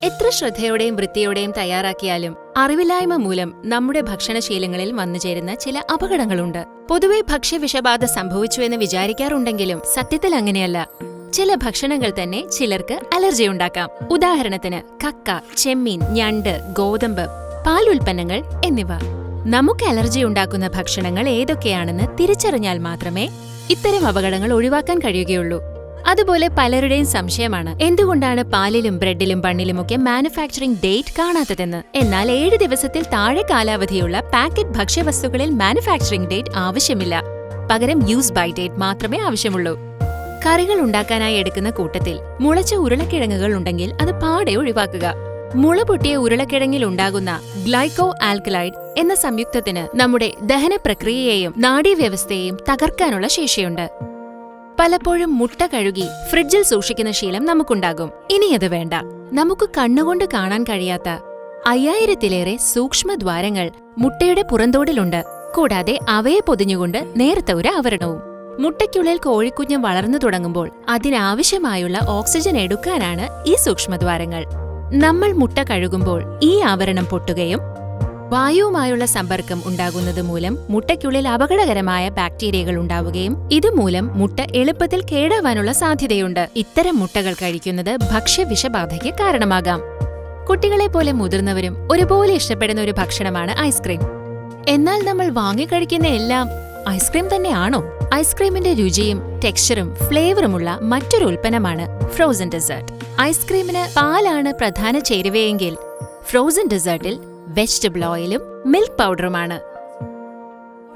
എത്ര ശ്രദ്ധയോടെയും വൃത്തിയോടെയും തയ്യാറാക്കിയാലും അറിവില്ലായ്മ മൂലം നമ്മുടെ ഭക്ഷണശീലങ്ങളിൽ വന്നുചേരുന്ന ചില അപകടങ്ങളുണ്ട്. പൊതുവെ ഭക്ഷ്യവിഷബാധ സംഭവിച്ചു എന്ന് വിചാരിക്കാറുണ്ടെങ്കിലും സത്യത്തിൽ അങ്ങനെയല്ല. ചില ഭക്ഷണങ്ങൾ തന്നെ ചിലർക്ക് അലർജി ഉണ്ടാക്കാം. ഉദാഹരണത്തിന് കക്ക, ചെമ്മീൻ, ഞണ്ട്, ഗോതമ്പ്, പാലുൽപ്പന്നങ്ങൾ എന്നിവ. നമുക്ക് അലർജി ഉണ്ടാക്കുന്ന ഭക്ഷണങ്ങൾ ഏതൊക്കെയാണെന്ന് തിരിച്ചറിഞ്ഞാൽ മാത്രമേ ഇത്തരം അപകടങ്ങൾ ഒഴിവാക്കാൻ കഴിയുകയുള്ളൂ. അതുപോലെ പലരുടെയും സംശയമാണ്, എന്തുകൊണ്ടാണ് പാലിലും ബ്രെഡിലും ബണ്ണിലുമൊക്കെ മാനുഫാക്ചറിംഗ് ഡേറ്റ് കാണാത്തതെന്ന്. എന്നാൽ 7 ദിവസത്തിൽ താഴെ കാലാവധിയുള്ള പാക്കറ്റ് ഭക്ഷ്യവസ്തുക്കളിൽ മാനുഫാക്ചറിംഗ് ഡേറ്റ് ആവശ്യമില്ല. പകരം യൂസ് ബൈ ഡേറ്റ് മാത്രമേ ആവശ്യമുള്ളൂ. കറികൾ ഉണ്ടാക്കാനായി എടുക്കുന്ന കൂട്ടത്തിൽ മുളച്ച ഉരുളക്കിഴങ്ങുകൾ ഉണ്ടെങ്കിൽ അത് പാടെ ഒഴിവാക്കുക. മുള പൊട്ടിയ ഉരുളക്കിഴങ്ങിൽ ഉണ്ടാകുന്ന ഗ്ലൈക്കോ ആൽക്കലൈഡ് എന്ന സംയുക്തത്തിന് നമ്മുടെ ദഹന പ്രക്രിയയെയും നാഡീവ്യവസ്ഥയെയും തകർക്കാനുള്ള ശേഷിയുണ്ട്. പലപ്പോഴും മുട്ട കഴുകി ഫ്രിഡ്ജിൽ സൂക്ഷിക്കുന്ന ശീലം നമുക്കുണ്ടാകും. ഇനിയത് വേണ്ട. നമുക്ക് കണ്ണുകൊണ്ട് കാണാൻ കഴിയാത്ത 5000-ലേറെ സൂക്ഷ്മദ്വാരങ്ങൾ മുട്ടയുടെ പുറന്തോടിലുണ്ട്. കൂടാതെ അവയെ പൊതിഞ്ഞുകൊണ്ട് നേർത്ത ഒരു ആവരണവും. മുട്ടയ്ക്കുള്ളിൽ കോഴിക്കുഞ്ഞ് വളർന്നു തുടങ്ങുമ്പോൾ അതിനാവശ്യമായുള്ള ഓക്സിജൻ എടുക്കാനാണ് ഈ സൂക്ഷ്മദ്വാരങ്ങൾ. നമ്മൾ മുട്ട കഴുകുമ്പോൾ ഈ ആവരണം പൊട്ടുകയും വായുവുമായുള്ള സമ്പർക്കം ഉണ്ടാകുന്നത് മൂലം മുട്ടയ്ക്കുള്ളിൽ അപകടകരമായ ബാക്ടീരിയകൾ ഉണ്ടാവുകയും ഇതുമൂലം മുട്ട എളുപ്പത്തിൽ കേടാവാനുള്ള സാധ്യതയുണ്ട്. ഇത്തരം മുട്ടകൾ കഴിക്കുന്നത് ഭക്ഷ്യവിഷബാധയ്ക്ക് കാരണമാകാം. കുട്ടികളെ പോലെ മുതിർന്നവരും ഒരുപോലെ ഇഷ്ടപ്പെടുന്ന ഒരു ഭക്ഷണമാണ് ഐസ്ക്രീം. എന്നാൽ നമ്മൾ വാങ്ങിക്കഴിക്കുന്ന എല്ലാം ഐസ്ക്രീം തന്നെയാണോ? ഐസ്ക്രീമിന്റെ രുചിയും ടെക്സ്ചറും ഫ്ലേവറുമുള്ള മറ്റൊരു ഉൽപ്പന്നമാണ് ഫ്രോസൺ ഡെസേർട്ട്. ഐസ്ക്രീമിന് പാലാണ് പ്രധാന ചേരുവയെങ്കിൽ ഫ്രോസൺ ഡെസേർട്ടിൽ വെജിറ്റബിൾ ഓയിലും മിൽക്ക് പൗഡറുമാണ്.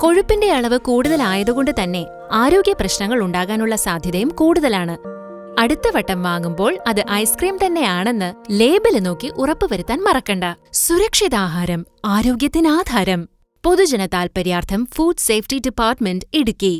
കൊഴുപ്പിന്റെ അളവ് കൂടുതലായതുകൊണ്ട് തന്നെ ആരോഗ്യ പ്രശ്നങ്ങൾ ഉണ്ടാകാനുള്ള സാധ്യതയും കൂടുതലാണ്. അടുത്ത വട്ടം വാങ്ങുമ്പോൾ അത് ഐസ്ക്രീം തന്നെയാണെന്ന് ലേബല് നോക്കി ഉറപ്പുവരുത്താൻ മറക്കണ്ട. സുരക്ഷിതാഹാരം ആരോഗ്യത്തിനാധാരം. പൊതുജന താൽപര്യാർത്ഥം ഫുഡ് സേഫ്റ്റി ഡിപ്പാർട്ട്മെന്റ്, ഇടുക്കി.